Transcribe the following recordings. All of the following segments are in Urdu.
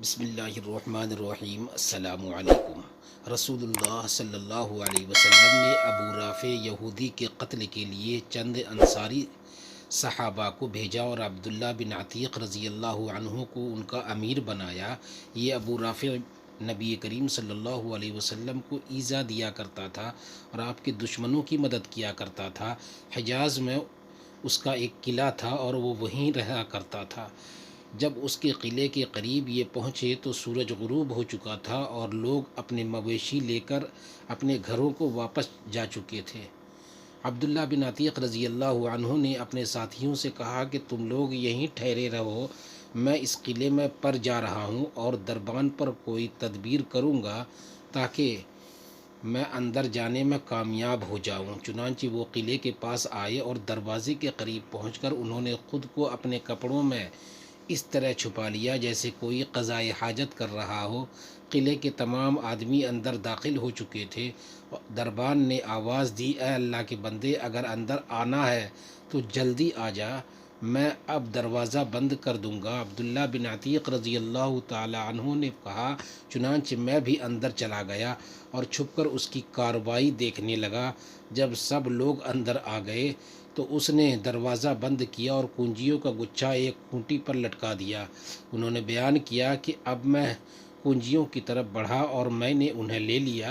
بسم اللہ الرحمن الرحیم۔ السلام علیکم۔ رسول اللہ صلی اللہ علیہ وسلم نے ابو رافع یہودی کے قتل کے لیے چند انصاری صحابہ کو بھیجا اور عبداللہ بن عتیق رضی اللہ عنہ کو ان کا امیر بنایا۔ یہ ابو رافع نبی کریم صلی اللہ علیہ وسلم کو ایذا دیا کرتا تھا اور آپ کے دشمنوں کی مدد کیا کرتا تھا۔ حجاز میں اس کا ایک قلعہ تھا اور وہ وہیں رہا کرتا تھا۔ جب اس کے قلعے کے قریب یہ پہنچے تو سورج غروب ہو چکا تھا اور لوگ اپنے مویشی لے کر اپنے گھروں کو واپس جا چکے تھے۔ عبداللہ بن عتیق رضی اللہ عنہ نے اپنے ساتھیوں سے کہا کہ تم لوگ یہیں ٹھہرے رہو، میں اس قلعے میں پر جا رہا ہوں اور دربان پر کوئی تدبیر کروں گا تاکہ میں اندر جانے میں کامیاب ہو جاؤں۔ چنانچہ وہ قلعے کے پاس آئے اور دروازے کے قریب پہنچ کر انہوں نے خود کو اپنے کپڑوں میں اس طرح چھپا لیا جیسے کوئی قضائے حاجت کر رہا ہو۔ قلعے کے تمام آدمی اندر داخل ہو چکے تھے۔ دربان نے آواز دی، اے اللہ کے بندے، اگر اندر آنا ہے تو جلدی آ جا، میں اب دروازہ بند کر دوں گا۔ عبداللہ بن عتیق رضی اللہ تعالی عنہ نے کہا، چنانچہ میں بھی اندر چلا گیا اور چھپ کر اس کی کارروائی دیکھنے لگا۔ جب سب لوگ اندر آ گئے تو اس نے دروازہ بند کیا اور کنجیوں کا گچھا ایک کھوٹی پر لٹکا دیا۔ انہوں نے بیان کیا کہ اب میں کنجیوں کی طرف بڑھا اور میں نے انہیں لے لیا۔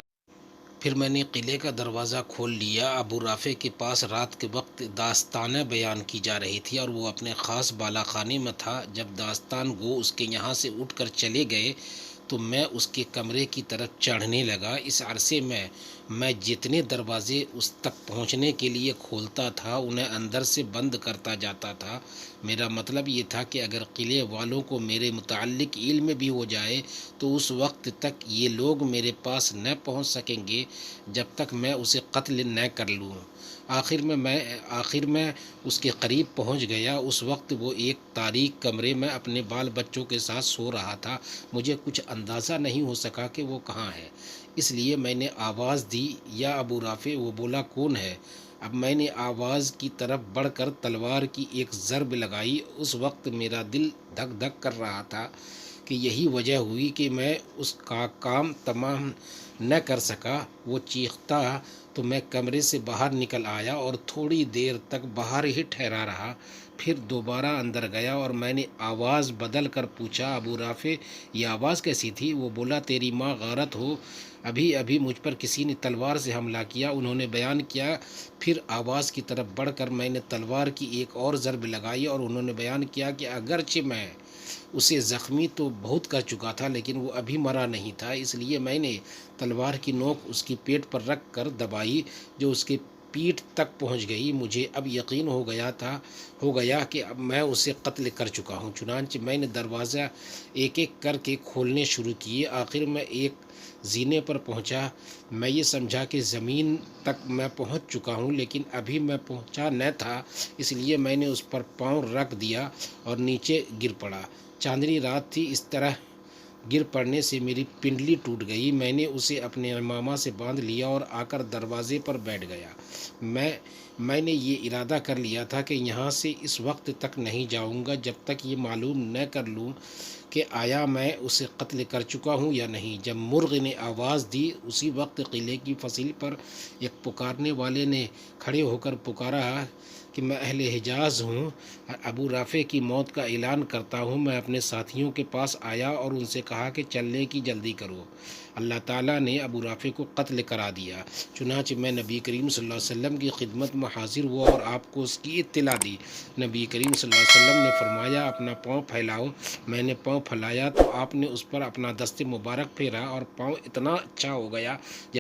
پھر میں نے قلعے کا دروازہ کھول لیا۔ ابو رافع کے پاس رات کے وقت داستانیں بیان کی جا رہی تھی اور وہ اپنے خاص بالا خانے میں تھا۔ جب داستان گو اس کے یہاں سے اٹھ کر چلے گئے تو میں اس کے کمرے کی طرف چڑھنے لگا۔ اس عرصے میں جتنے دروازے اس تک پہنچنے کے لیے کھولتا تھا انہیں اندر سے بند کرتا جاتا تھا۔ میرا مطلب یہ تھا کہ اگر قلعے والوں کو میرے متعلق علم بھی ہو جائے تو اس وقت تک یہ لوگ میرے پاس نہ پہنچ سکیں گے جب تک میں اسے قتل نہ کر لوں۔ آخر میں اس کے قریب پہنچ گیا۔ اس وقت وہ ایک تاریک کمرے میں اپنے بال بچوں کے ساتھ سو رہا تھا۔ مجھے کچھ اندازہ نہیں ہو سکا کہ وہ کہاں ہے، اس لیے میں نے آواز دی، یا ابو رافع؟ وہ بولا، کون ہے؟ اب میں نے آواز کی طرف بڑھ کر تلوار کی ایک ضرب لگائی۔ اس وقت میرا دل دھک دھک کر رہا تھا کہ یہی وجہ ہوئی کہ میں اس کا کام تمام نہ کر سکا۔ وہ چیختا تو میں کمرے سے باہر نکل آیا اور تھوڑی دیر تک باہر ہی ٹھہرا رہا۔ پھر دوبارہ اندر گیا اور میں نے آواز بدل کر پوچھا، ابو رافع یہ آواز کیسی تھی؟ وہ بولا، تیری ماں غارت ہو، ابھی مجھ پر کسی نے تلوار سے حملہ کیا۔ انہوں نے بیان کیا۔ پھر آواز کی طرف بڑھ کر میں نے تلوار کی ایک اور ضرب لگائی اور انہوں نے بیان کیا کہ اگرچہ میں اسے زخمی تو بہت کر چکا تھا لیکن وہ ابھی مرا نہیں تھا، اس لیے میں نے تلوار کی نوک اس کی پیٹھ پر رکھ کر دبائی جو اس کے پیٹھ تک پہنچ گئی۔ مجھے اب یقین ہو گیا کہ اب میں اسے قتل کر چکا ہوں۔ چنانچہ میں نے دروازہ ایک ایک کر کے کھولنے شروع کیے۔ آخر میں ایک زینے پر پہنچا۔ میں یہ سمجھا کہ زمین تک میں پہنچ چکا ہوں لیکن ابھی میں پہنچا نہ تھا، اس لیے میں نے اس پر پاؤں رکھ دیا اور نیچے گر پڑا۔ چاندنی رات تھی، اس طرح گر پڑنے سے میری پنڈلی ٹوٹ گئی۔ میں نے اسے اپنے عمامہ سے باندھ لیا اور آ کر دروازے پر بیٹھ گیا۔ میں نے یہ ارادہ کر لیا تھا کہ یہاں سے اس وقت تک نہیں جاؤں گا جب تک یہ معلوم نہ کر لوں کہ آیا میں اسے قتل کر چکا ہوں یا نہیں۔ جب مرغ نے آواز دی اسی وقت قلعے کی فصیل پر ایک پکارنے والے نے کھڑے ہو کر پکارا کہ میں اہل حجاز ہوں، ابو رافع کی موت کا اعلان کرتا ہوں۔ میں اپنے ساتھیوں کے پاس آیا اور ان سے کہا کہ چلنے کی جلدی کرو، اللہ تعالیٰ نے ابو رافع کو قتل کرا دیا۔ چنانچہ میں نبی کریم صلی اللہ علیہ وسلم کی خدمت میں حاضر ہوا اور آپ کو اس کی اطلاع دی۔ نبی کریم صلی اللہ علیہ وسلم نے فرمایا، اپنا پاؤں پھیلاؤ۔ میں نے پاؤں پھیلایا تو آپ نے اس پر اپنا دست مبارک پھیرا اور پاؤں اتنا اچھا ہو گیا